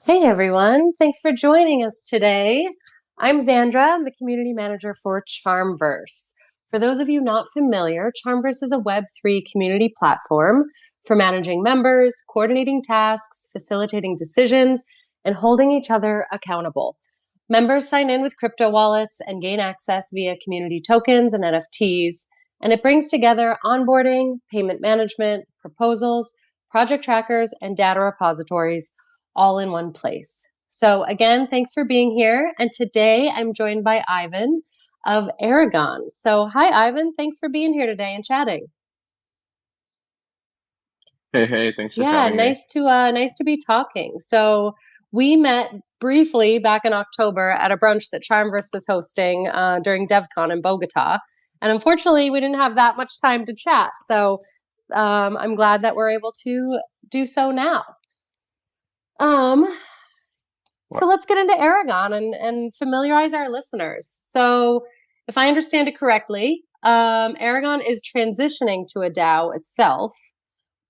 Hey everyone, thanks for joining us today. I'm Xandra, I'm the community manager for CharmVerse. For those of you not familiar, CharmVerse is a Web3 community platform for managing members, coordinating tasks, facilitating decisions, and holding each other accountable. Members sign in with crypto wallets and gain access via community tokens and NFTs, and it brings together onboarding, payment management, proposals, project trackers, and data repositories all in one place. So again, thanks for being here. And today I'm joined by Ivan of Aragon. So hi, Ivan. Thanks for being here today and chatting. Hey, thanks for Yeah, having me. nice to be talking. So we met briefly back in October at a brunch that CharmVerse was hosting during DevCon in Bogota. And unfortunately, we didn't have that much time to chat. So I'm glad that we're able to do so now. Um, So What? let's get into Aragon and familiarize our listeners. So, if I understand it correctly, Aragon is transitioning to a DAO itself,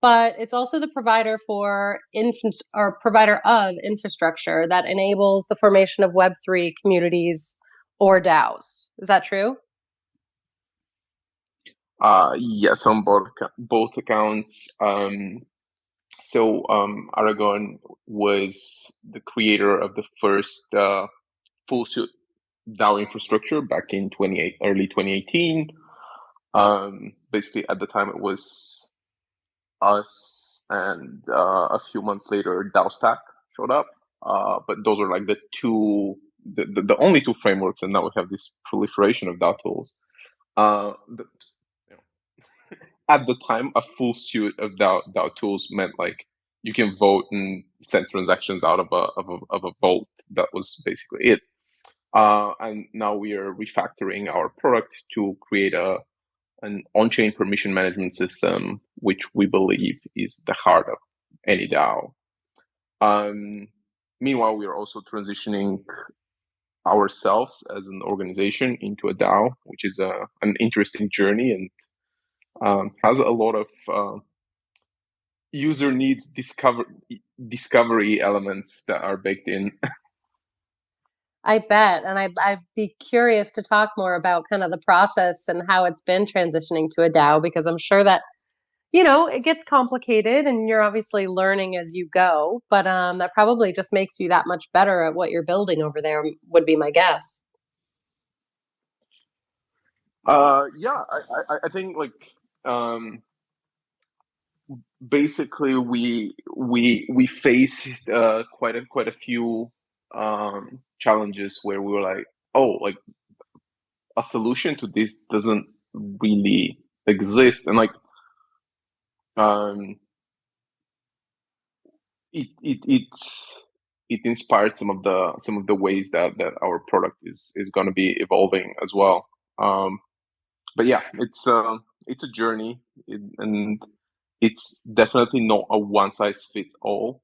but it's also the provider for provider of infrastructure that enables the formation of Web3 communities or DAOs. Is that true? Yes, on both accounts. Aragon was the creator of the first full suite DAO infrastructure back in early 2018. Basically, at the time, it was us, and a few months later, DAO Stack showed up. But those are like the only two frameworks, and now we have this proliferation of DAO tools. The, you know, at the time, a full suite of DAO tools meant like you can vote and send transactions out of a vault. That was basically it. And now we are refactoring our product to create an on-chain permission management system, which we believe is the heart of any DAO. Um, Meanwhile, we are also transitioning ourselves as an organization into a DAO, which is an interesting journey and has a lot of user needs discovery elements that are baked in. I bet. And I'd be curious to talk more about kind of the process and how it's been transitioning to a DAO, because I'm sure that it gets complicated and you're obviously learning as you go, but that probably just makes you that much better at what you're building over there, would be my guess. Yeah, I think like um, basically we faced quite a few challenges where we were like, oh, like a solution to this doesn't really exist, and like um, it inspired some of the ways that our product is going to be evolving as well. But yeah, it's a journey, and it's definitely not a one size fits all.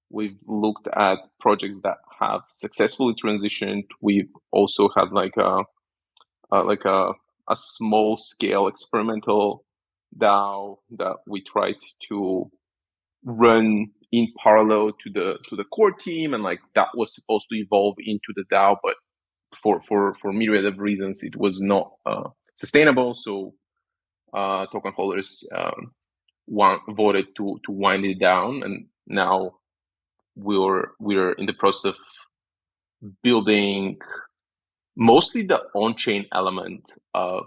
We've looked at projects that have successfully transitioned. We've also had like a small scale experimental DAO that we tried to run in parallel to the core team, and like that was supposed to evolve into the DAO, but for myriad of reasons, it was not sustainable. So token holders voted to wind it down, and now we're in the process of building mostly the on-chain element of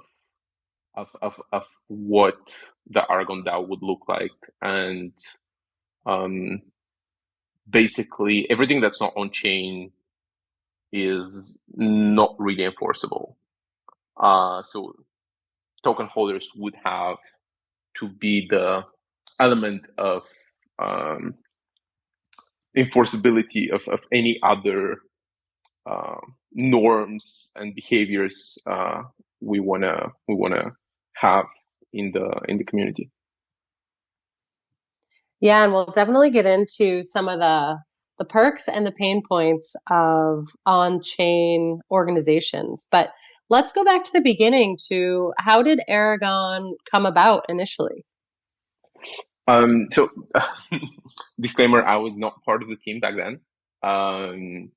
what the Aragon DAO would look like, and um, basically everything that's not on-chain is not really enforceable. So token holders would have to be the element of um, enforceability of any other norms and behaviors we wanna have in the community. Yeah, and we'll definitely get into some of the perks and the pain points of on-chain organizations. But let's go back to the beginning to how did Aragon come about initially? So disclaimer: I was not part of the team back then. Um,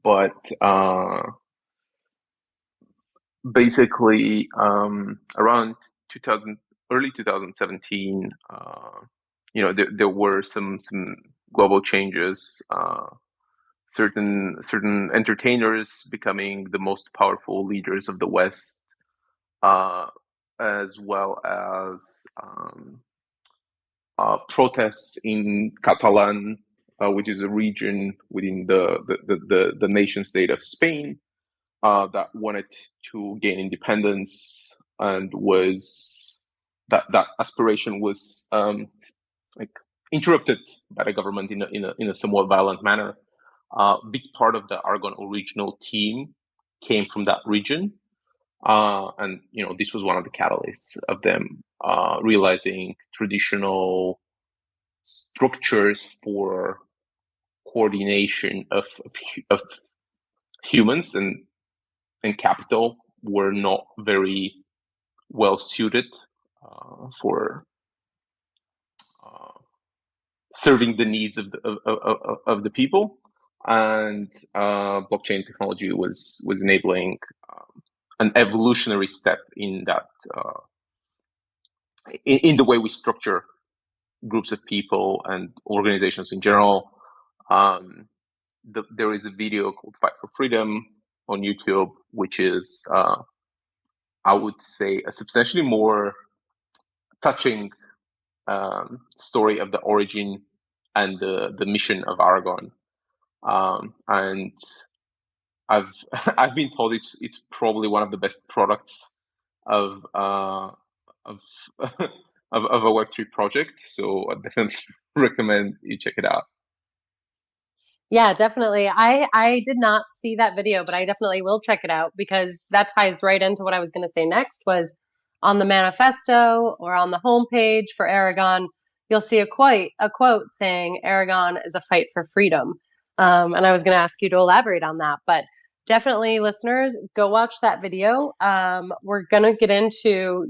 but basically, around 2000, early 2017, there were some global changes. Certain entertainers becoming the most powerful leaders of the West, uh, as well as protests in Catalan, which is a region within the nation state of Spain, that wanted to gain independence, and was that aspiration was like interrupted by the government in a somewhat violent manner. Big part of the Aragon original team came from that region, and this was one of the catalysts of them realizing traditional structures for coordination of humans and capital were not very well suited for serving the needs of the people, and blockchain technology was enabling an evolutionary step in that in the way we structure groups of people and organizations in general. There is a video called "Fight for Freedom" on YouTube, which is, I would say, a substantially more touching story of the origin and the mission of Aragon. And I've I've been told it's probably one of the best products of of of a Web3 project. So I definitely recommend you check it out. Yeah, definitely. I did not see that video, but I definitely will check it out because that ties right into what I was going to say next. Was on the manifesto or on the homepage for Aragon, you'll see a quote saying Aragon is a fight for freedom. And I was going to ask you to elaborate on that, but definitely, listeners, go watch that video. We're going to get into,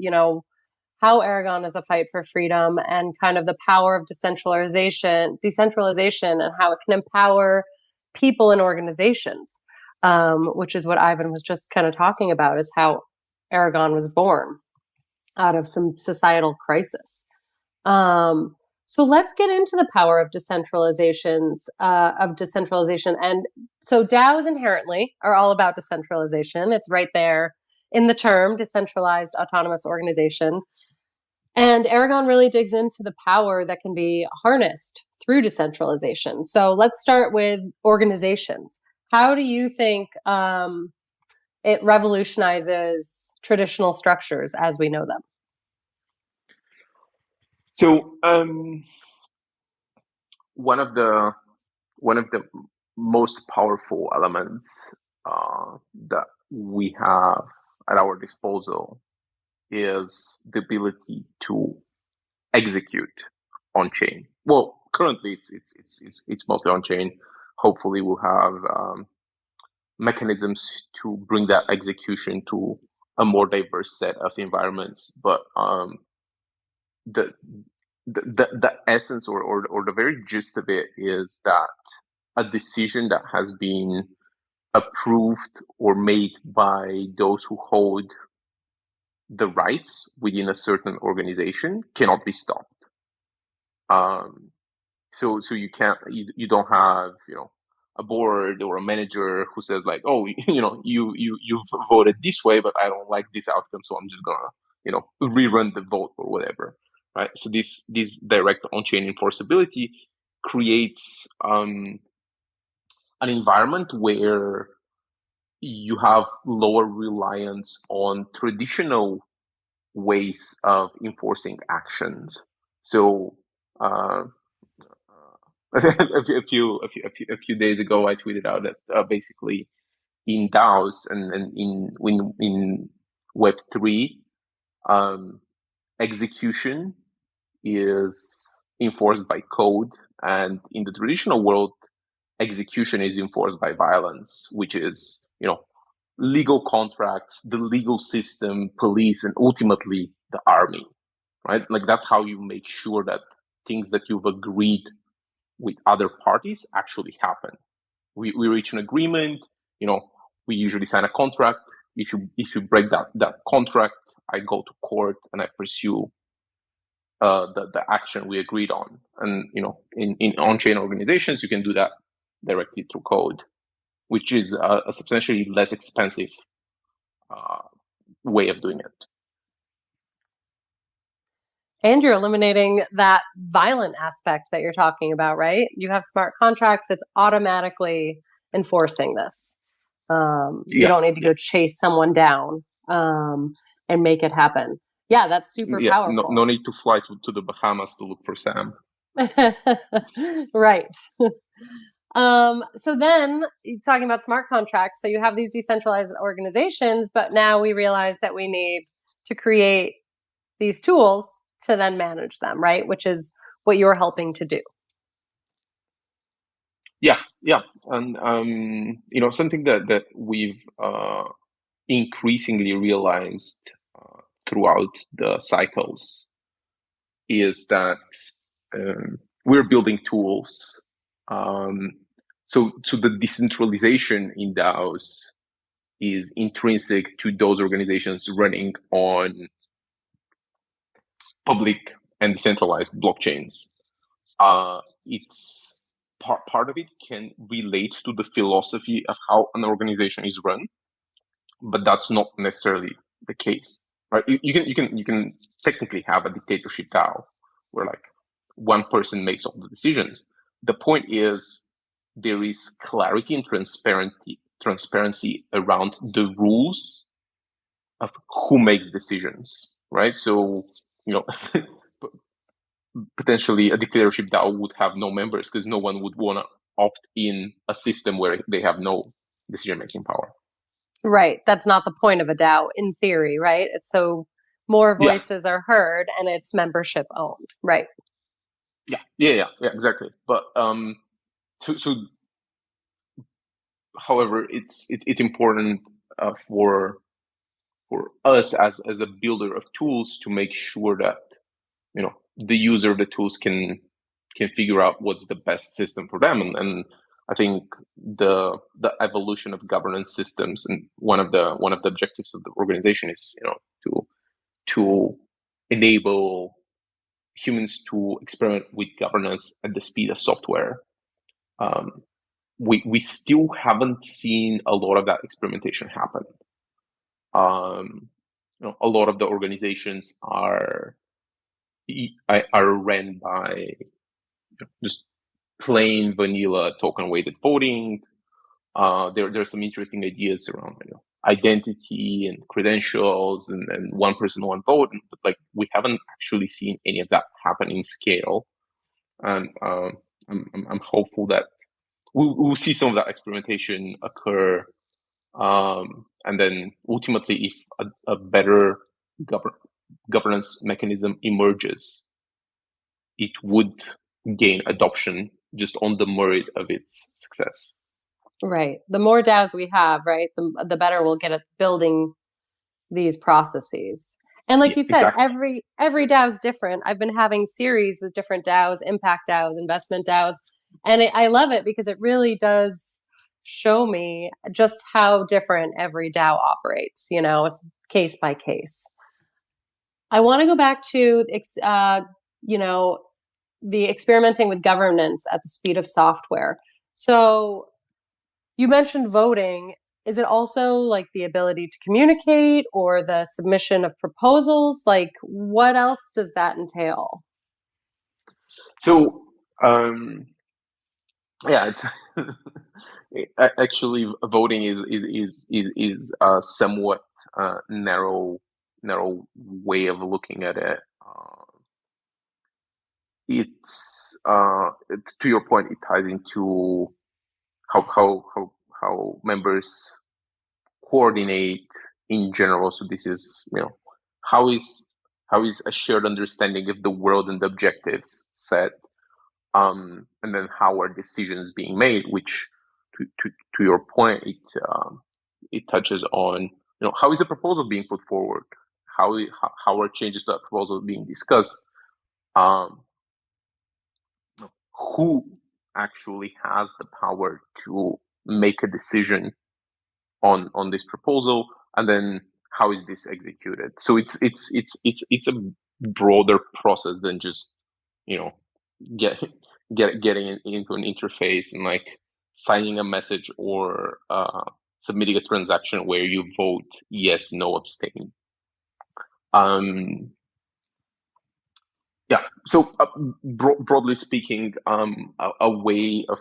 how Aragon is a fight for freedom and kind of the power of decentralization, and how it can empower people and organizations, which is what Ivan was just kind of talking about, is how Aragon was born out of some societal crisis. So let's get into the power of decentralization. And so DAOs inherently are all about decentralization. It's right there in the term decentralized autonomous organization. And Aragon really digs into the power that can be harnessed through decentralization. So let's start with organizations. How do you think it revolutionizes traditional structures as we know them? So one of the most powerful elements that we have at our disposal is the ability to execute on chain. Well, currently it's mostly on chain. Hopefully, we'll have mechanisms to bring that execution to a more diverse set of environments. But the the essence or the very gist of it is that a decision that has been approved or made by those who hold the rights within a certain organization cannot be stopped. So you don't have a board or a manager who says like, oh, you've voted this way, but I don't like this outcome, so I'm just gonna rerun the vote or whatever, right? So this direct on-chain enforceability creates an environment where you have lower reliance on traditional ways of enforcing actions. So a few days ago, I tweeted out that basically in DAOs and in Web3, execution is enforced by code, and in the traditional world, execution is enforced by violence, which is legal contracts, the legal system, police, and ultimately the army, right? Like that's how you make sure that things that you've agreed with other parties actually happen. We reach an agreement, we usually sign a contract. If you break that contract, I go to court and I pursue the action we agreed on. And in on-chain organizations, you can do that directly through code, which is a substantially less expensive way of doing it. And you're eliminating that violent aspect that you're talking about, right? You have smart contracts that's automatically enforcing this. You don't need to go chase someone down and make it happen. Yeah, that's super powerful. No need to fly to the Bahamas to look for Sam. Right. So then, talking about smart contracts, so you have these decentralized organizations, but now we realize that we need to create these tools to then manage them, right? Which is what you're helping to do. Yeah. And, something that we've increasingly realized throughout the cycles is that we're building tools. So the decentralization in DAOs is intrinsic to those organizations running on public and decentralized blockchains. It's part of it can relate to the philosophy of how an organization is run, but that's not necessarily the case, right? You can technically have a dictatorship DAO where like one person makes all the decisions. The point is there is clarity and transparency around the rules of who makes decisions, right? So potentially a dictatorship DAO would have no members because no one would want to opt in a system where they have no decision-making power. Right. That's not the point of a DAO in theory, right? It's so more voices are heard and it's membership owned, right? Yeah, exactly. But so however, it's important for us as a builder of tools to make sure that the user of the tools can figure out what's the best system for them. And I think the evolution of governance systems, and one of the objectives of the organization is to enable humans to experiment with governance at the speed of software. We still haven't seen a lot of that experimentation happen. A lot of the organizations are ran by just plain vanilla token weighted voting. There's some interesting ideas around identity and credentials and one person, one vote. But like we haven't actually seen any of that happen in scale. And I'm hopeful that we'll see some of that experimentation occur. And then ultimately, if a better governance mechanism emerges, it would gain adoption just on the merit of its success. Right. The more DAOs we have, right, the better we'll get at building these processes. And like you said, exactly. every DAO is different. I've been having series with different DAOs, impact DAOs, investment DAOs, and I love it because it really does show me just how different every DAO operates. It's case by case. I want to go back to the experimenting with governance at the speed of software. So you mentioned voting. Is it also like the ability to communicate or the submission of proposals? Like what else does that entail? So, it's actually voting is a somewhat narrow way of looking at it. It's to your point, it ties into how members coordinate in general. So this is how is a shared understanding of the world and the objectives set, and then how are decisions being made, which to your point, it touches on how is a proposal being put forward, how are changes to that proposal being discussed, who actually has the power to make a decision on this proposal, and then how is this executed. So it's a broader process than just, you know, get getting into an interface and like signing a message or submitting a transaction where you vote yes, no, abstain. Um, yeah. So broadly speaking, a way of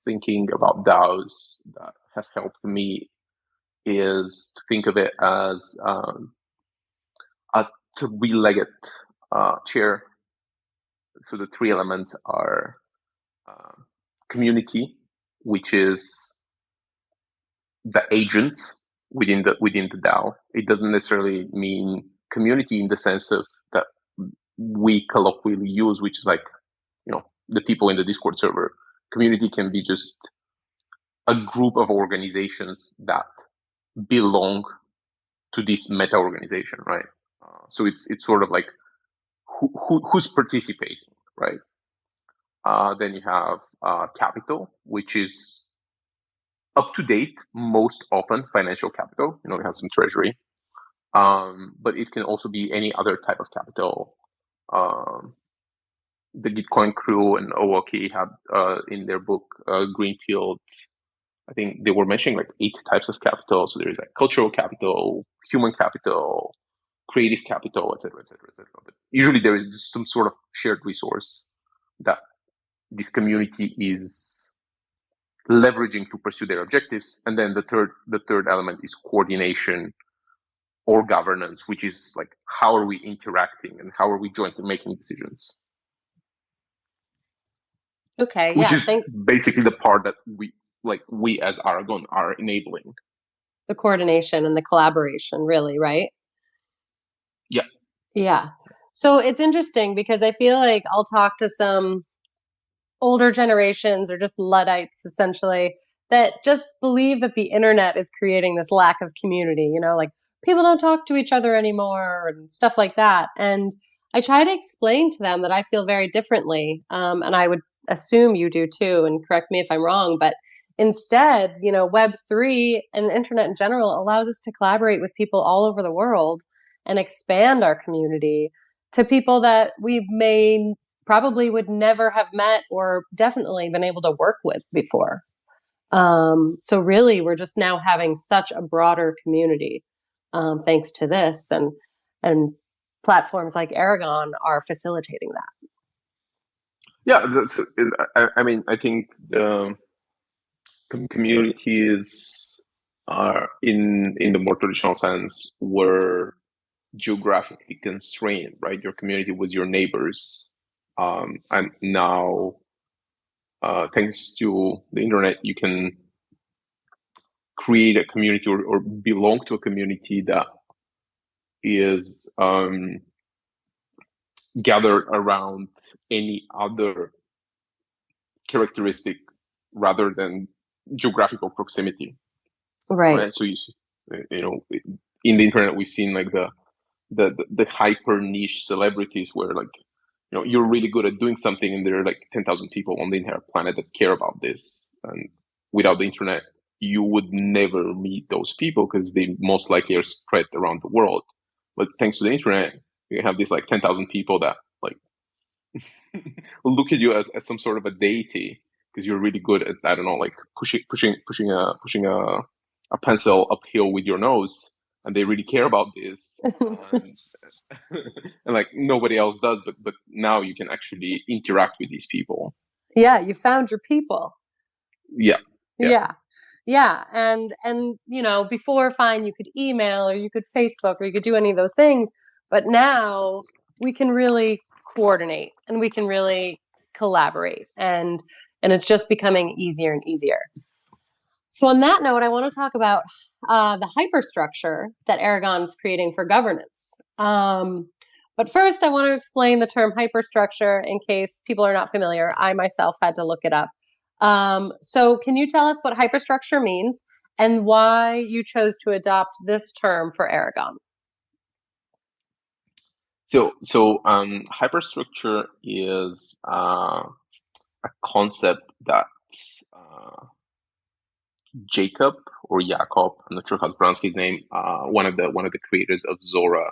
thinking about DAOs that has helped me is to think of it as a three-legged chair. So the three elements are community, which is the agents within the DAO. It doesn't necessarily mean community in the sense of that we colloquially use, which is like, you know, the people in the Discord server. Community can be just a group of organizations that belong to this meta organization, right? So it's sort of like who's participating, right? Then you have capital, which is up to date, most often financial capital. You know, it has some treasury, but it can also be any other type of capital. The Gitcoin crew and Owoki had in their book Greenfield, I think they were mentioning like 8 types of capital. So there's like cultural capital, human capital, creative capital, etc., etc., etc. But usually there is just some sort of shared resource that this community is leveraging to pursue their objectives. And then the third element is coordination or governance, which is like how are we interacting and how are we jointly making decisions. Okay, Which yeah, is basically the part that we as Aragon are enabling. The coordination and the collaboration, really, right? Yeah. Yeah. So it's interesting because I feel like I'll talk to some older generations or just Luddites essentially that just believe that the internet is creating this lack of community, you know, like people don't talk to each other anymore and stuff like that. And I try to explain to them that I feel very differently. And I would assume you do too, and correct me if I'm wrong, but instead, you know, Web3 and the internet in general allows us to collaborate with people all over the world and expand our community to people that we may probably would never have met or definitely been able to work with before. So really, we're just now having such a broader community thanks to this, and platforms like Aragon are facilitating that. Yeah, I mean, I think the communities are in the more traditional sense were geographically constrained, right? Your community was your neighbors, and now thanks to the internet, you can create a community or belong to a community that is gathered around any other characteristic rather than geographical proximity, Right. right? So you know, in the internet, we've seen like the hyper niche celebrities where like, you know, you're really good at doing something and there are like 10,000 people on the entire planet that care about this, and without the internet you would never meet those people because they most likely are spread around the world. But thanks to the internet, you have these like 10,000 people that like look at you as some sort of a deity because you're really good at, I don't know, like pushing a pencil uphill with your nose, and they really care about this. And like nobody else does, but now you can actually interact with these people. Yeah, you found your people. Yeah. Yeah. Yeah. Yeah. And you know, before fine, you could email or you could Facebook or you could do any of those things. But now we can really coordinate and we can really collaborate, and it's just becoming easier and easier. So on that note, I want to talk about the hyperstructure that Aragon is creating for governance. But first, I want to explain the term hyperstructure in case people are not familiar. I myself had to look it up. So can you tell us what hyperstructure means and why you chose to adopt this term for Aragon? So hyperstructure is a concept that Jacob or Jakob, I'm not sure how to pronounce his name, one of the creators of Zora,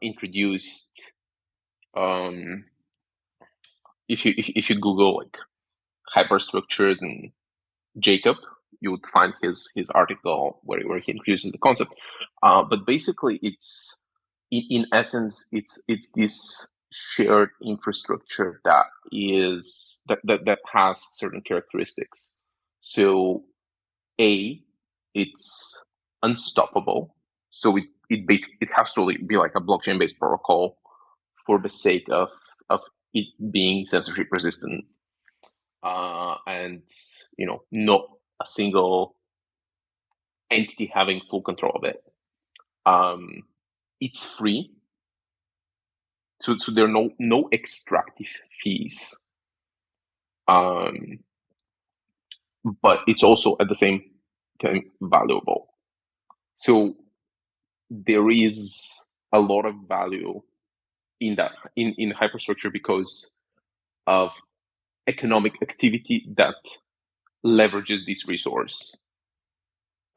introduced. If you Google like hyperstructures and Jacob, you would find his article where he introduces the concept. But basically, it's in essence, it's this shared infrastructure that has certain characteristics. So, it's unstoppable. So it has to be like a blockchain based protocol for the sake of it being censorship resistant, and not a single entity having full control of it. It's free, so there are no extractive fees, but it's also at the same time valuable. So there is a lot of value in that in hyperstructure because of economic activity that leverages this resource.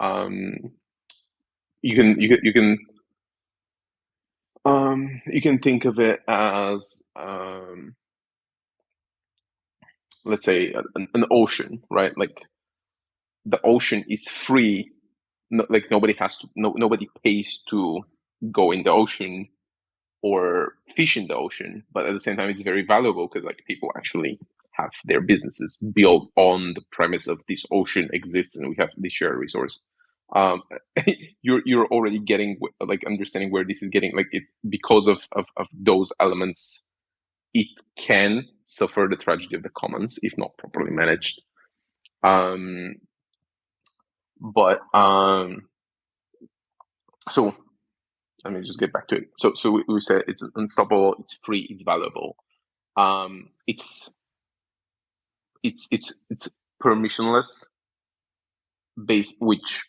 You can think of it as, let's say, an ocean, right? Like the ocean is free. Like nobody pays to go in the ocean or fish in the ocean, but at the same time, it's very valuable because like people actually have their businesses built on the premise of this ocean exists and we have this shared resource. You're already getting like understanding where this is getting, like it because of those elements, it can suffer the tragedy of the commons if not properly managed. So let me just get back to it. So we said it's unstoppable, it's free, it's valuable. It's permissionless based, which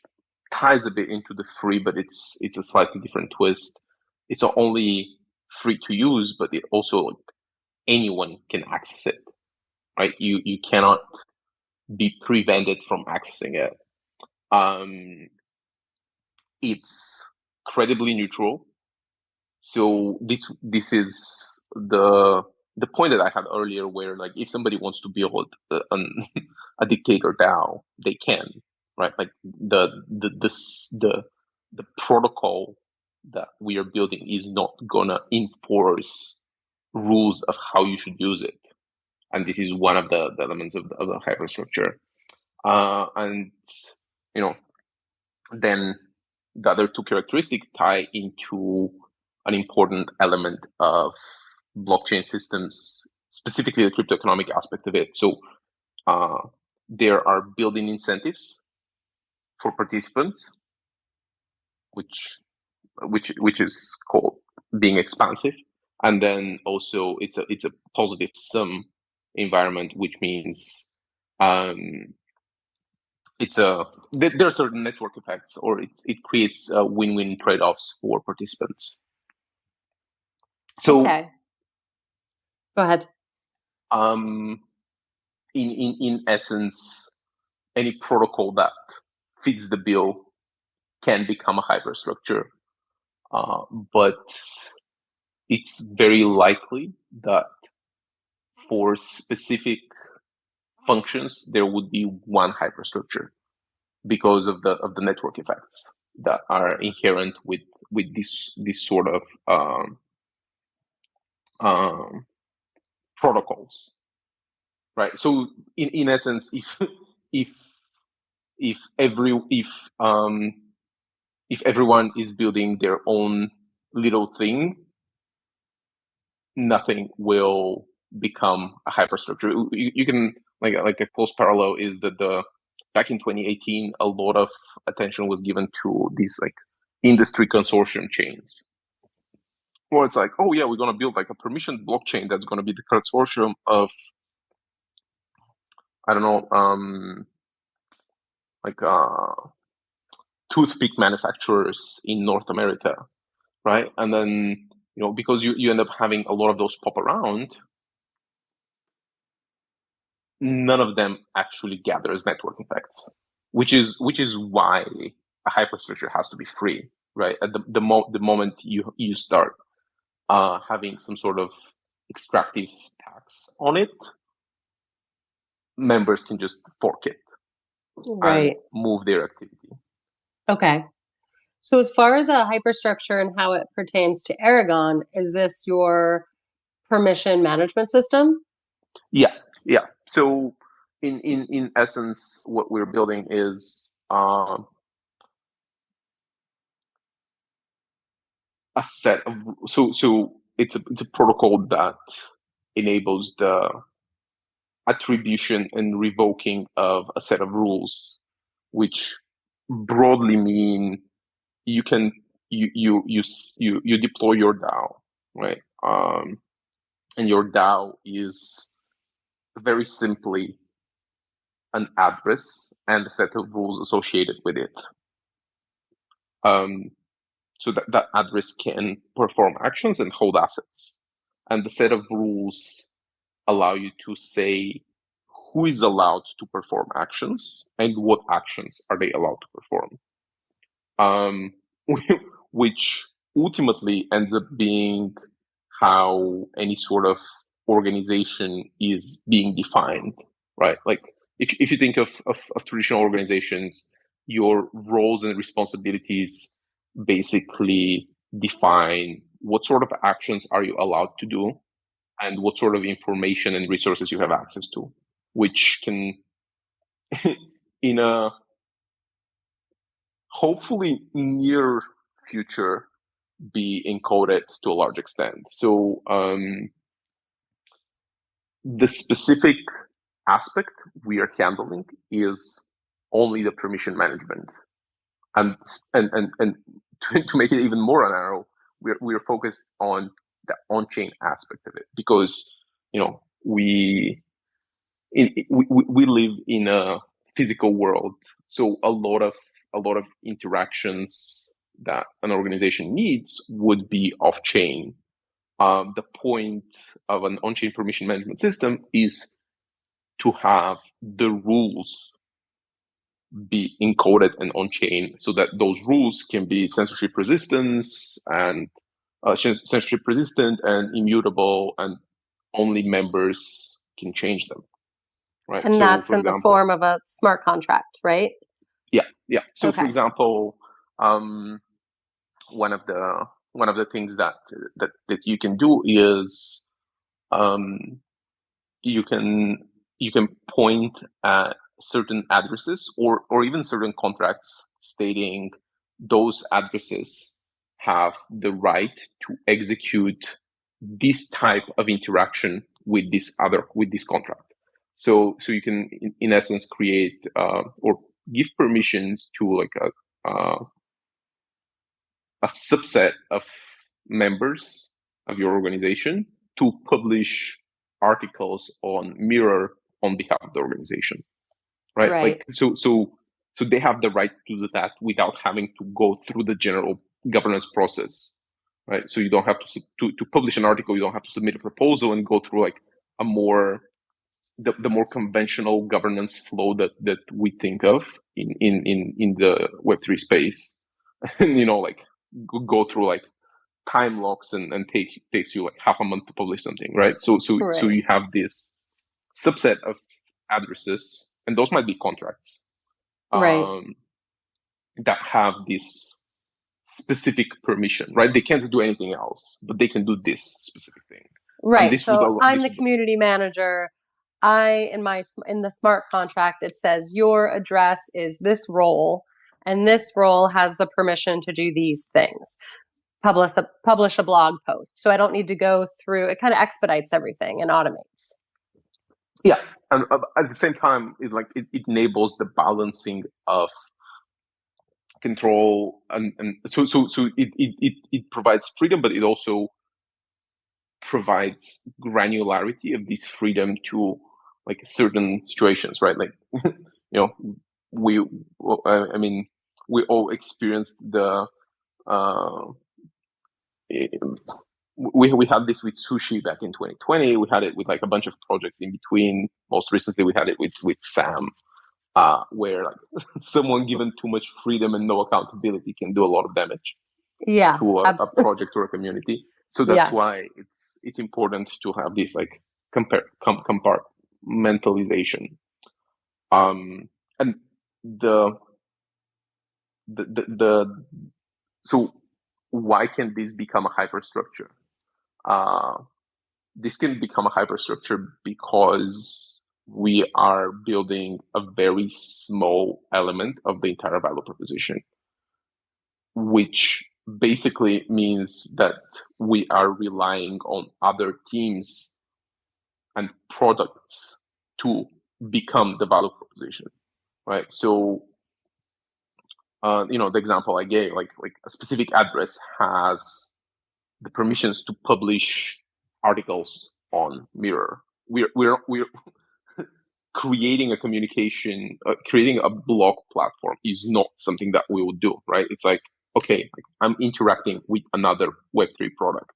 ties a bit into the free, but it's a slightly different twist. It's not only free to use, but it also like anyone can access it, right? You cannot be prevented from accessing it. It's credibly neutral. So this is the point that I had earlier, where like if somebody wants to build a dictator DAO, they can, right? Like the protocol that we are building is not gonna enforce rules of how you should use it, and this is one of the elements of the hyperstructure. And then the other two characteristics tie into an important element of blockchain systems, specifically the crypto economic aspect of it. So there are built-in incentives for participants, which is called being expansive, and then also it's a positive sum environment, which means there are certain network effects, or it creates win-win trade-offs for participants. So, okay, go ahead. In essence, any protocol that fits the bill can become a hyperstructure, but it's very likely that for specific functions there would be one hyperstructure because of the network effects that are inherent with this sort of protocols, right? So in essence, if if every if everyone is building their own little thing, nothing will become a hyperstructure. You can like a close parallel is that back in 2018, a lot of attention was given to these like industry consortium chains, where it's like, oh yeah, we're gonna build like a permissioned blockchain that's gonna be the consortium of, I don't know, like toothpick manufacturers in North America, right? And then because you end up having a lot of those pop around, none of them actually gathers network effects, which is why a hyperstructure has to be free, right? At the moment you start having some sort of extractive tax on it, members can just fork it and Right. move their activity. Okay. So as far as a hyperstructure and how it pertains to Aragon, is this your permission management system? Yeah. So in essence, what we're building is a set of so it's a protocol that enables the attribution and revoking of a set of rules, which broadly mean you can you deploy your DAO, right? And your DAO is very simply an address and a set of rules associated with it. So that address can perform actions and hold assets. And the set of rules allow you to say who is allowed to perform actions and what actions are they allowed to perform. Which ultimately ends up being how any sort of organization is being defined, right? Like if you think of traditional organizations, your roles and responsibilities basically define what sort of actions are you allowed to do and what sort of information and resources you have access to, which can, in a hopefully near future, be encoded to a large extent. So the specific aspect we are handling is only the permission management, and to make it even more narrow, we're focused on the on-chain aspect of it, because we live in a physical world, so a lot of interactions that an organization needs would be off-chain. The point of an on-chain permission management system is to have the rules be encoded and on-chain, so that those rules can be censorship resistant and immutable, and only members can change them. Right. And So, that's for in the example, form of a smart contract, right? yeah. So, for Okay. example, one of the things that you can do is you can point at certain addresses or even certain contracts stating those addresses have the right to execute this type of interaction with this contract. So you can in essence create or give permissions to like a subset of members of your organization to publish articles on Mirror on behalf of the organization, right? Right. Like so they have the right to do that without having to go through the general governance process, right? So you don't have to publish an article, you don't have to submit a proposal and go through like a more the more conventional governance flow that we think of in the Web3 space. And like go through like time locks and takes you like half a month to publish something, right? So Right. you have this subset of addresses, and those might be contracts Right. that have this specific permission, right? They can't do anything else, but they can do this specific thing. And Right. this would So I'm the community manager. In the smart contract, it says your address is this role, and this role has the permission to do these things. Publish a blog post. So I don't need to go through. It kind of expedites everything and automates. Yeah, and at the same time, it enables the balancing of control, and so it provides freedom, but it also provides granularity of this freedom to like certain situations, right? Like we I mean we all experienced the we had this with sushi back in 2020. We had it with like a bunch of projects in between. Most recently, we had it with Sam, where like someone given too much freedom and no accountability can do a lot of damage Yeah, to a project or a community. So that's yes. why it's important to have this like compartmentalization. And the so why can this become a hyperstructure? This can become a hyperstructure because we are building a very small element of the entire value proposition, which basically means that we are relying on other teams and products to become the value proposition, right? So, the example I gave, like a specific address has the permissions to publish articles on Mirror. We're creating a communication, creating a blog platform is not something that we will do, right? It's like, okay, I'm interacting with another Web3 product.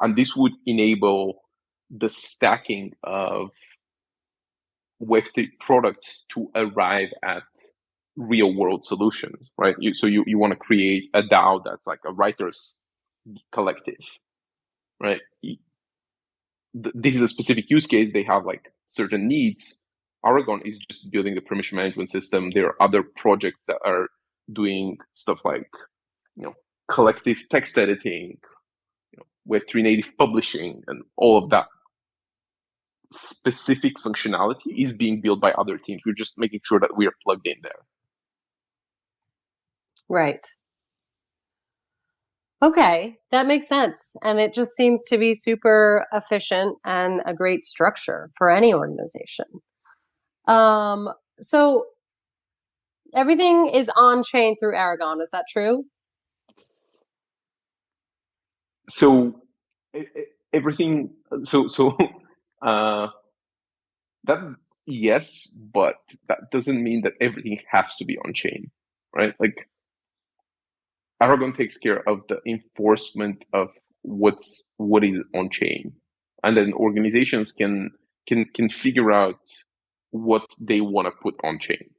And this would enable the stacking of Web3 products to arrive at real world solutions, right? So you want to create a DAO that's like a writers collective, right? This is a specific use case. They have like certain needs. Aragon is just building the permission management system. There are other projects that are doing stuff like, collective text editing, Web3 native publishing, and all of that specific functionality is being built by other teams. We're just making sure that we are plugged in there. Right. Okay, that makes sense. And it just seems to be super efficient and a great structure for any organization. So everything is on chain through Aragon. Is that true? So everything. That yes, but that doesn't mean that everything has to be on chain, right? Like Aragon takes care of the enforcement of what is on chain, and then organizations can figure out what they want to put on chain.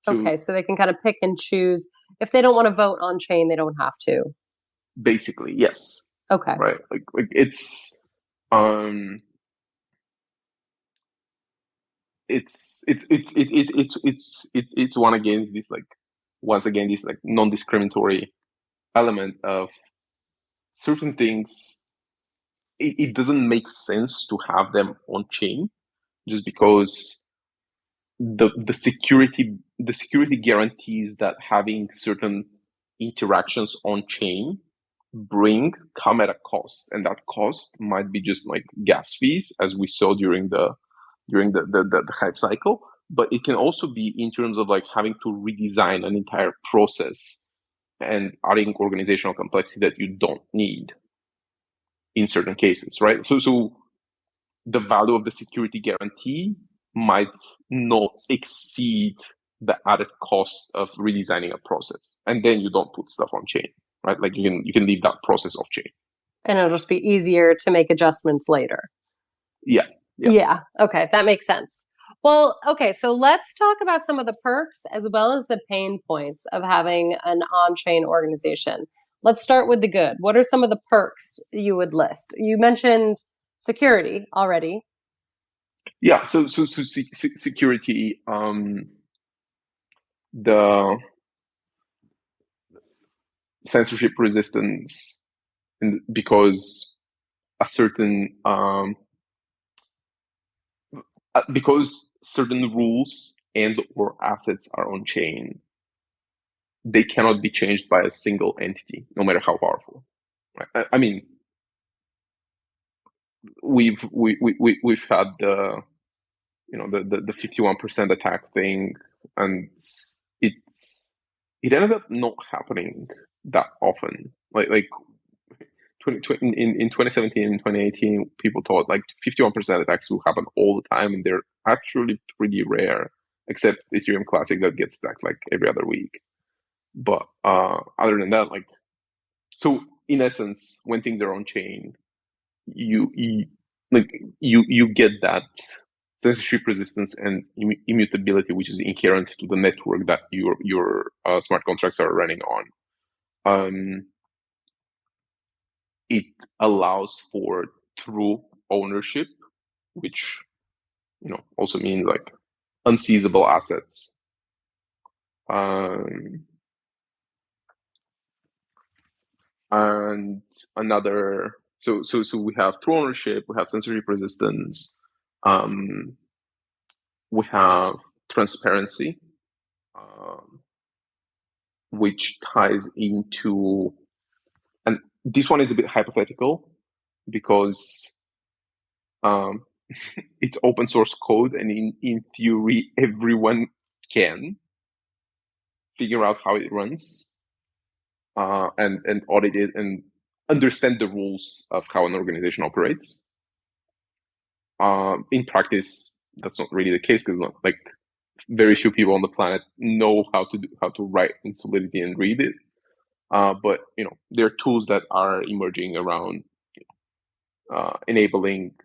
Okay, so they can kind of pick and choose. If they don't want to vote on chain, they don't have to. Basically, yes. Okay. Right. Like it's one against this like once again this like non-discriminatory element of certain things. It doesn't make sense to have them on chain just because the security guarantees that having certain interactions on chain come at a cost, and that cost might be just like gas fees, as we saw during the hype cycle, but it can also be in terms of like having to redesign an entire process and adding organizational complexity that you don't need in certain cases, right? So the value of the security guarantee might not exceed the added cost of redesigning a process, and then you don't put stuff on chain, right? Like you can leave that process off chain, and it'll just be easier to make adjustments later. Yeah. Okay, that makes sense. Well, okay, so let's talk about some of the perks as well as the pain points of having an on-chain organization. Let's start with the good. What are some of the perks you would list? You mentioned security already. Yeah, so security, the censorship resistance, because a certain because certain rules and or assets are on chain, they cannot be changed by a single entity, no matter how powerful. Right? I mean, we've had the 51% attack thing, and it ended up not happening that often. Like 2017 and 2018, people thought like 51% attacks will happen all the time, and they're actually pretty rare, except Ethereum Classic that gets stacked like every other week. But other than that, like, so in essence, when things are on chain, you get that censorship resistance and immutability, which is inherent to the network that your smart contracts are running on. It allows for true ownership, which also means like unseizable assets. And another, so we have true ownership, we have censorship resistance, we have transparency, which ties into, and this one is a bit hypothetical because it's open source code, and in theory, everyone can figure out how it runs and audit it and understand the rules of how an organization operates. In practice, that's not really the case because like very few people on the planet know how to write in Solidity and read it. But there are tools that are emerging around enabling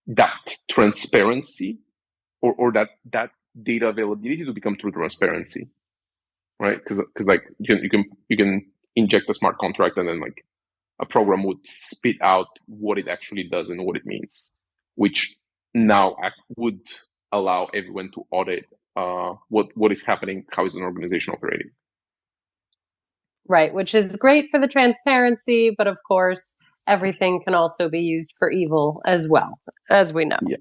that transparency or that data availability to become true transparency, right? Because like you can inject a smart contract and then like a program would spit out what it actually does and what it means, which now would allow everyone to audit what is happening, how is an organization operating. Right, which is great for the transparency, but of course, everything can also be used for evil as well, as we know. Yeah.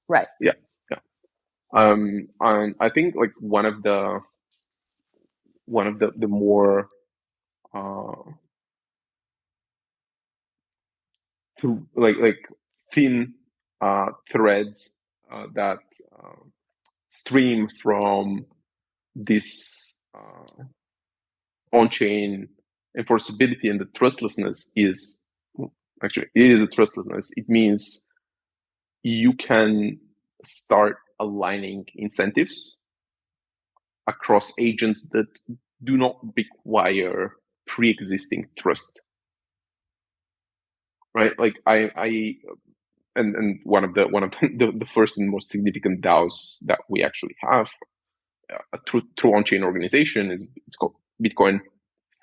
Right. Yeah. Yeah. And I think like one of the more like thin threads that stream from this on-chain enforceability and the trustlessness is a trustlessness. It means you can start aligning incentives across agents that do not require pre-existing trust, right? Like and one of the first and most significant DAOs that we actually have through on-chain organization it's called Bitcoin.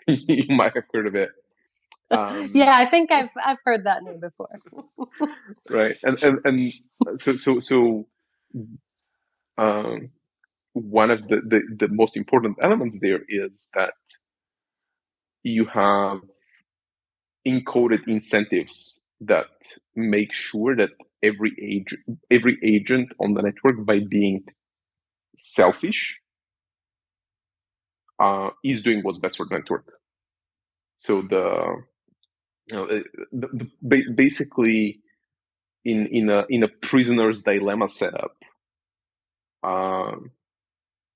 You might have heard of it. Yeah, I think I've heard that name before. Right, and so one of the most important elements there is that you have encoded incentives that make sure that every agent on the network, by being selfish, is doing what's best for the network. So basically in a prisoner's dilemma setup, where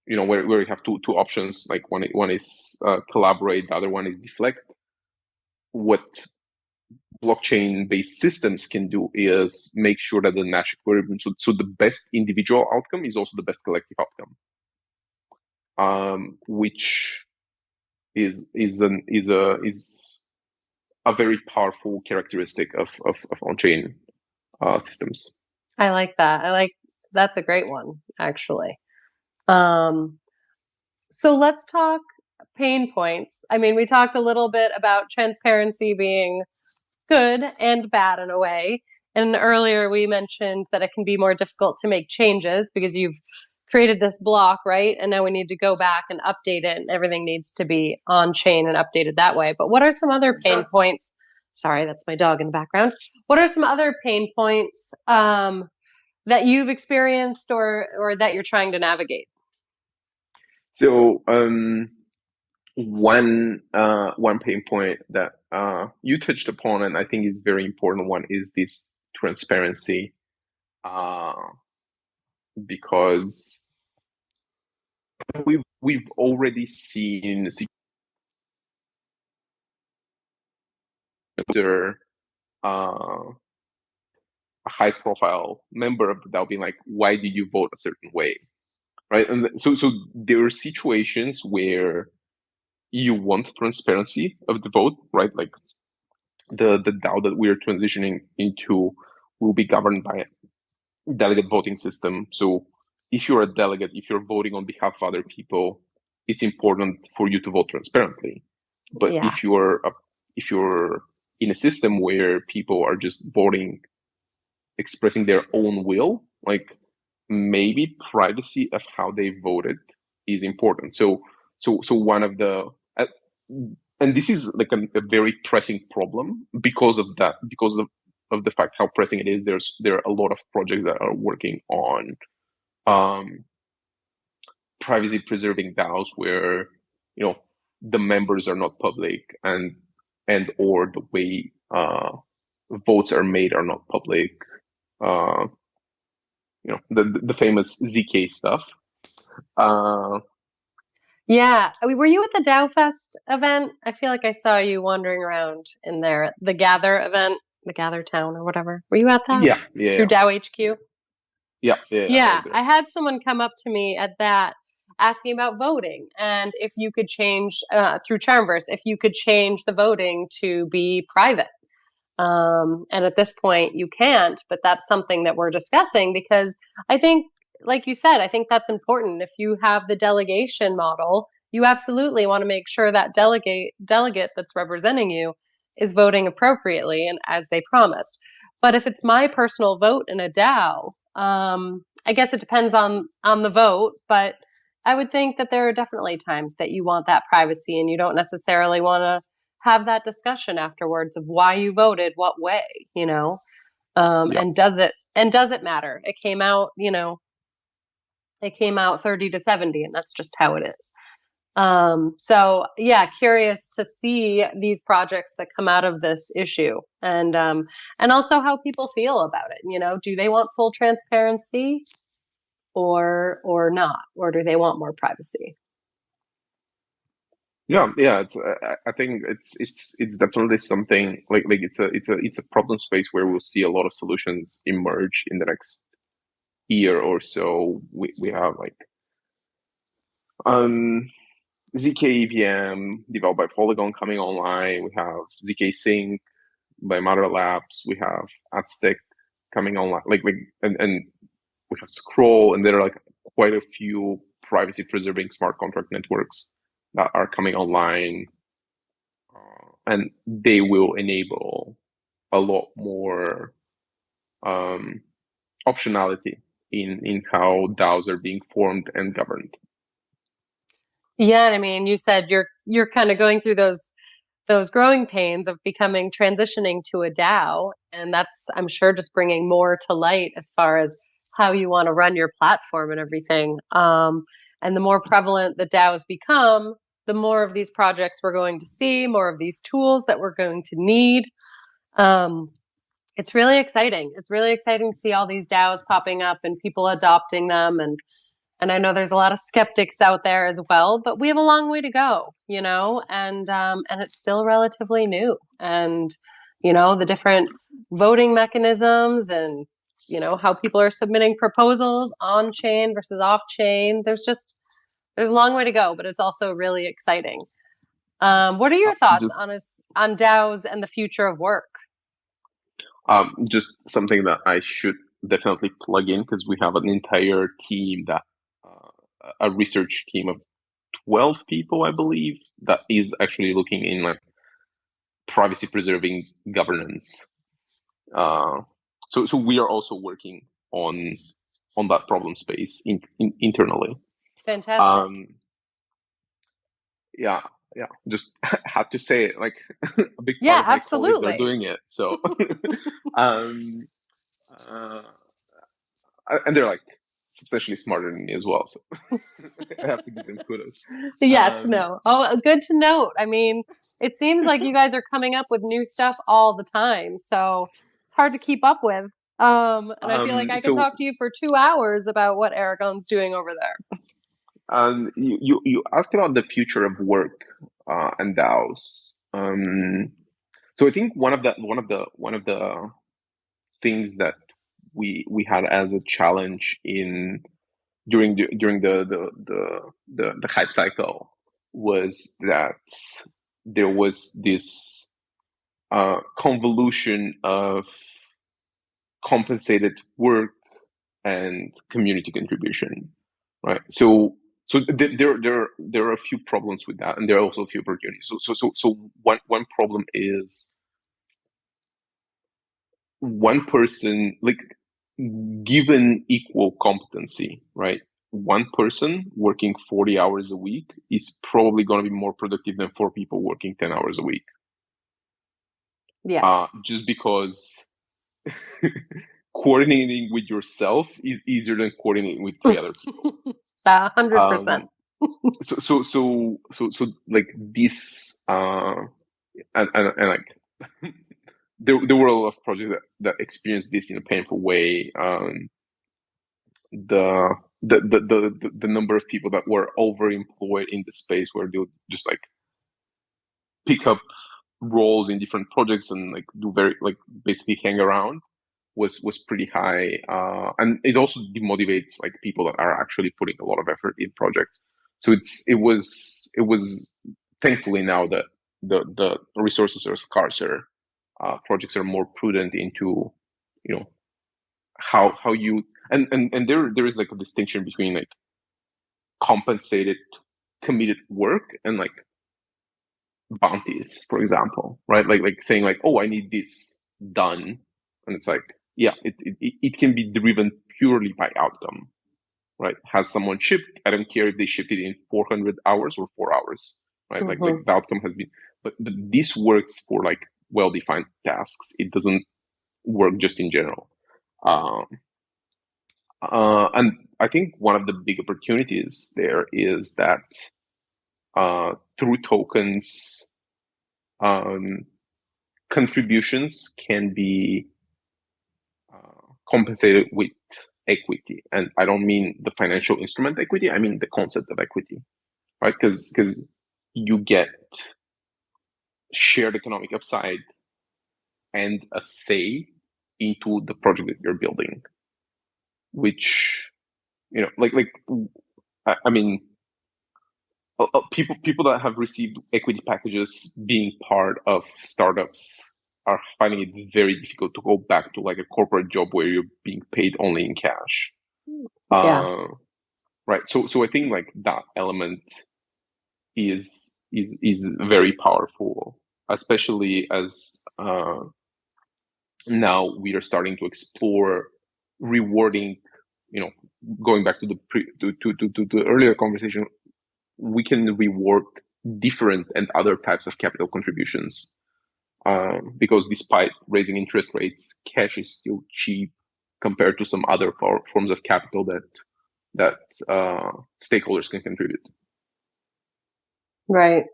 you have two options, like one is collaborate, the other one is deflect. What blockchain-based systems can do is make sure that the Nash equilibrium, so the best individual outcome is also the best collective outcome, which is a very powerful characteristic of on-chain systems. I like that. That's a great one, actually. So let's talk pain points. I mean, we talked a little bit about transparency being good and bad in a way. And earlier we mentioned that it can be more difficult to make changes because you've created this block, right? And now we need to go back and update it, and everything needs to be on chain and updated that way. But what are some other pain points? Sorry, that's my dog in the background. What are some other pain points that you've experienced or that you're trying to navigate? So one pain point that you touched upon, and I think is very important one, is this transparency, because we've already seen after a high profile member of the DAO being like, why did you vote a certain way, right? And so there are situations where you want transparency of the vote, right? Like the DAO that we're transitioning into will be governed by a delegate voting system. So if you're a delegate, if you're voting on behalf of other people, it's important for you to vote transparently. But Yeah. if you're in a system where people are just voting, expressing their own will, like maybe privacy of how they voted is important. So one of the and this is like a very pressing problem because of that, because of the fact how pressing it is. There are a lot of projects that are working on um, privacy preserving DAOs where the members are not public, and or the way votes are made are not public. Uh, the famous ZK stuff. Uh, Yeah. Were you at the DAO Fest event? I feel like I saw you wandering around in there, the Gather event, the Gather Town or whatever. Were you at that? yeah, yeah, Through DAO HQ? I Yeah, was there. I had someone come up to me at that asking about voting and if you could change through CharmVerse, if you could change the voting to be private. And at this point, you can't, but that's something that we're discussing because I think, like you said, I think that's important. If you have the delegation model, you absolutely want to make sure that delegate that's representing you is voting appropriately and as they promised. But if it's my personal vote in a DAO, I guess it depends on the vote, but I would think that there are definitely times that you want that privacy and you don't necessarily want to have that discussion afterwards of why you voted, what way, Yeah, and does it matter? It came out 30 to 70, and that's just how it is. So yeah, curious to see these projects that come out of this issue, and also how people feel about it. Do they want full transparency or not, or do they want more privacy? yeah. I think it's definitely something like it's a problem space where we'll see a lot of solutions emerge in the next year or so. We have like um ZK EVM developed by Polygon coming online. We have ZK Sync by Matter Labs. We have Aztec coming online. And we have Scroll, and there are like quite a few privacy preserving smart contract networks that are coming online, and they will enable a lot more um, optionality in how DAOs are being formed and governed. Yeah, I mean, you said you're kind of going through those growing pains of transitioning to a DAO, and that's I'm sure just bringing more to light as far as how you want to run your platform and everything. And the more prevalent the DAOs become, the more of these projects we're going to see, more of these tools that we're going to need. Um, it's really exciting. It's really exciting to see all these DAOs popping up and people adopting them, and I know there's a lot of skeptics out there as well, but we have a long way to go, and it's still relatively new. And the different voting mechanisms and how people are submitting proposals on chain versus off chain. There's a long way to go, but it's also really exciting. What are your thoughts Just on DAOs and the future of work? just something that I should definitely plug in, because we have an entire team a research team of 12 people, I believe, that is actually looking in like privacy preserving governance. So we are also working on that problem space internally. Fantastic. Um, yeah, yeah. Just had to say it. Like a big part Yeah, of my colleagues are absolutely. doing it. So, um, uh, and they're like substantially smarter than me as well. So I have to give them kudos. Yes, Um, no. Oh, good to note. I mean, it seems like you guys are coming up with new stuff all the time, so it's hard to keep up with. And I feel like I could so talk to you for 2 hours about what Aragon's doing over there. you asked about the future of work and DAOs. So I think one of the things that we had as a challenge in during the hype cycle was that there was this convolution of compensated work and community contribution, right? So there are a few problems with that, and there are also a few opportunities. So one problem is one person, like, given equal competency, right? One person working 40 hours a week is probably going to be more productive than four people working 10 hours a week. Yes. Just because coordinating with yourself is easier than coordinating with three other people. 100%. So like this, and like there were a lot of projects that experienced this in a painful way. The number of people that were overemployed in the space where they would just like pick up roles in different projects and like do very like basically hang around was pretty high, and it also demotivates like people that are actually putting a lot of effort in projects. So it was thankfully now that the resources are scarcer, projects are more prudent into, you know, how you, and there is like a distinction between like compensated committed work and like bounties, for example, right? Like saying like, oh, I need this done, and it's like, yeah, it can be driven purely by outcome, right? Has someone shipped? I don't care if they shipped it in 400 hours or 4 hours, right? Like the outcome has been, but this works for like well-defined tasks. It doesn't work just in general. Um, and I think one of the big opportunities there is that through tokens, um, contributions can be compensated with equity. And I don't mean the financial instrument equity, I mean the concept of equity, right? Because you get shared economic upside and a say into the project that you're building, which, you know, like I mean, people that have received equity packages being part of startups are finding it very difficult to go back to like a corporate job where you're being paid only in cash. Yeah. Right. So I think like that element is very powerful, especially as now we are starting to explore rewarding. You know, going back to the earlier conversation, we can reward different and other types of capital contributions, because despite raising interest rates, cash is still cheap compared to some other forms of capital that stakeholders can contribute. Right.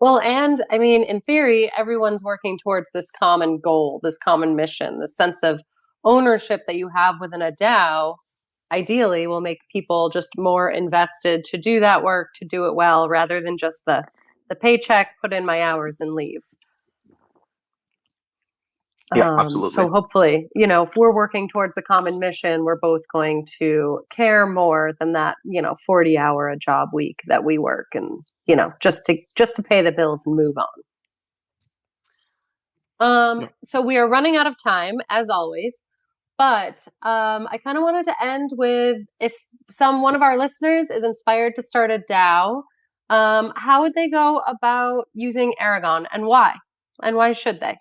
Well, and I mean, in theory, everyone's working towards this common goal, this common mission, this sense of ownership that you have within a DAO, ideally will make people just more invested to do that work, to do it well, rather than just the paycheck, put in my hours and leave. Yeah, absolutely. So hopefully, you know, if we're working towards a common mission, we're both going to care more than that, you know, 40-hour a job week that we work, and, you know, just to pay the bills and move on. So we are running out of time, as always, but I kind of wanted to end with, if one of our listeners is inspired to start a DAO, how would they go about using Aragon, and why? And why should they?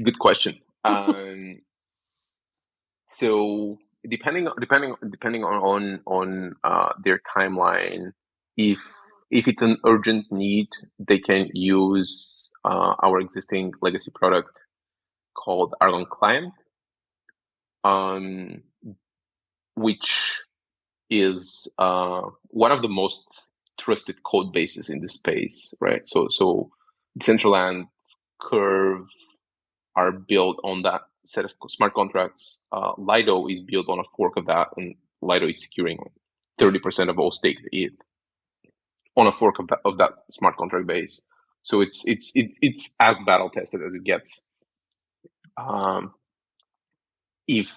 Good question. So depending on their timeline, if it's an urgent need, they can use our existing legacy product called Aragon Client, which is one of the most trusted code bases in this space, right? So Decentraland, Curve are built on that set of smart contracts. Lido is built on a fork of that, and Lido is securing 30% of all staked ETH on a fork of that smart contract base. So it's as battle tested as it gets. If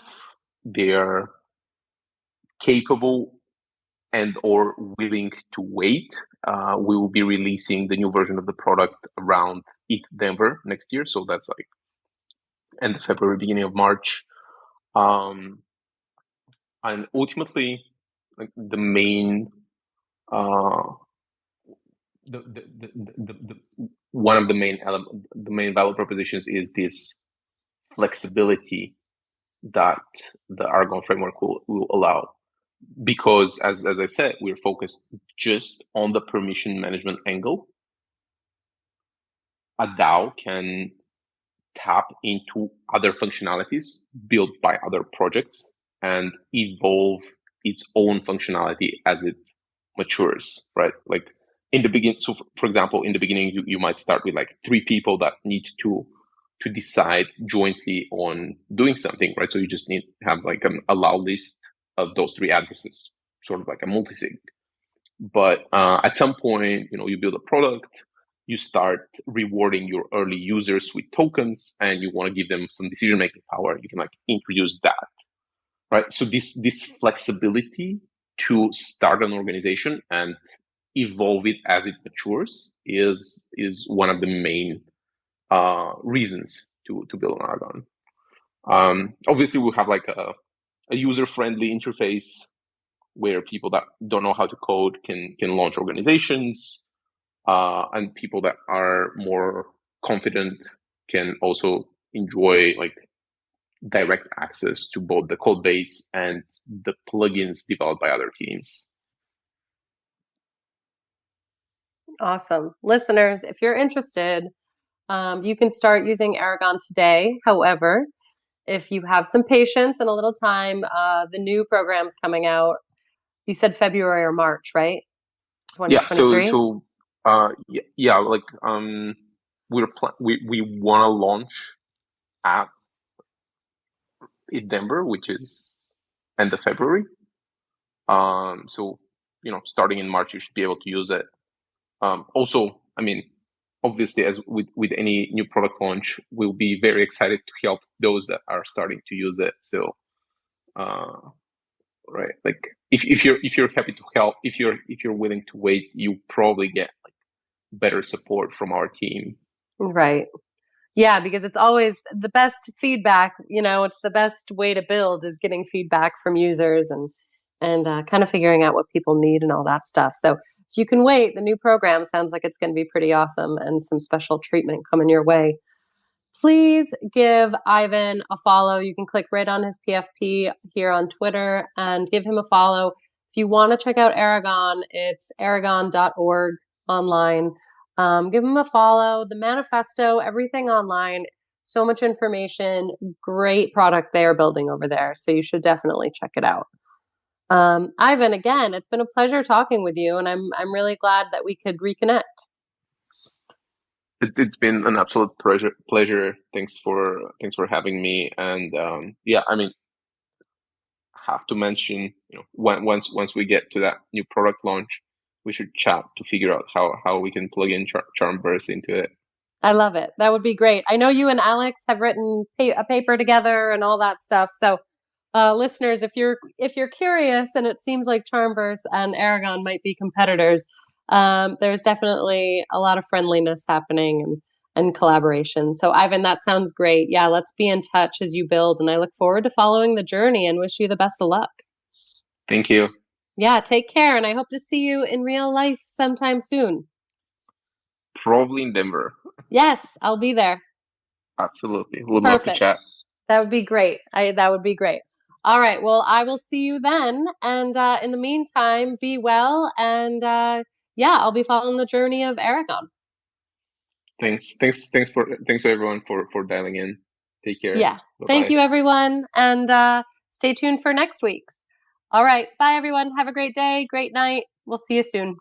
they're capable and or willing to wait, we will be releasing the new version of the product around ETH Denver next year. So that's like end of February, beginning of March. And ultimately, like the main one of the main value propositions is this flexibility that the Aragon framework will allow. Because as I said, we're focused just on the permission management angle. A DAO can tap into other functionalities built by other projects and evolve its own functionality as it matures, right? Like in the beginning, so for example, in the beginning, you might start with like 3 people that need to decide jointly on doing something, right? So you just need to have like an allow list of those 3 addresses, sort of like a multisig. But at some point, you build a product, you start rewarding your early users with tokens, and you want to give them some decision-making power. You can like introduce that, right? So this flexibility to start an organization and evolve it as it matures is one of the main reasons to build an Aragon. Obviously, we'll have like a user-friendly interface where people that don't know how to code can launch organizations, and people that are more confident can also enjoy like direct access to both the code base and the plugins developed by other teams. Awesome. Listeners, if you're interested, you can start using Aragon today. However, if you have some patience and a little time, the new program's coming out. You said February or March, right? 2023? Yeah, like we want to launch at in Denver, which is end of February. So starting in March, you should be able to use it. Also, I mean, obviously, as with any new product launch, we'll be very excited to help those that are starting to use it. So, right, like if you're happy to help, if you're willing to wait, you probably get like better support from our team. Right. Yeah, because it's always the best feedback. It's the best way to build is getting feedback from users and kind of figuring out what people need and all that stuff. So if you can wait, the new program sounds like it's going to be pretty awesome and some special treatment coming your way. Please give Ivan a follow. You can click right on his PFP here on Twitter and give him a follow. If you want to check out Aragon, it's aragon.org online. Give him a follow. The manifesto, everything online. So much information. Great product they are building over there. So you should definitely check it out. Ivan, again, it's been a pleasure talking with you, and I'm really glad that we could reconnect. It's been an absolute pleasure. Thanks for having me. And yeah, I mean, have to mention, once we get to that new product launch, we should chat to figure out how we can plug in CharmVerse into it. I love it. That would be great. I know you and Alex have written a paper together and all that stuff. So, listeners, if you're curious, and it seems like CharmVerse and Aragon might be competitors, there's definitely a lot of friendliness happening and collaboration. So, Ivan, that sounds great. Yeah, let's be in touch as you build, and I look forward to following the journey and wish you the best of luck. Thank you. Yeah, take care, and I hope to see you in real life sometime soon. Probably in Denver. Yes, I'll be there. Absolutely. Would love to chat. That would be great. That would be great. All right. Well, I will see you then. And in the meantime, be well. And yeah, I'll be following the journey of Aragon. Thanks everyone for dialing in. Take care. Yeah. Bye-bye. Thank you, everyone. And stay tuned for next week's. All right. Bye, everyone. Have a great day. Great night. We'll see you soon.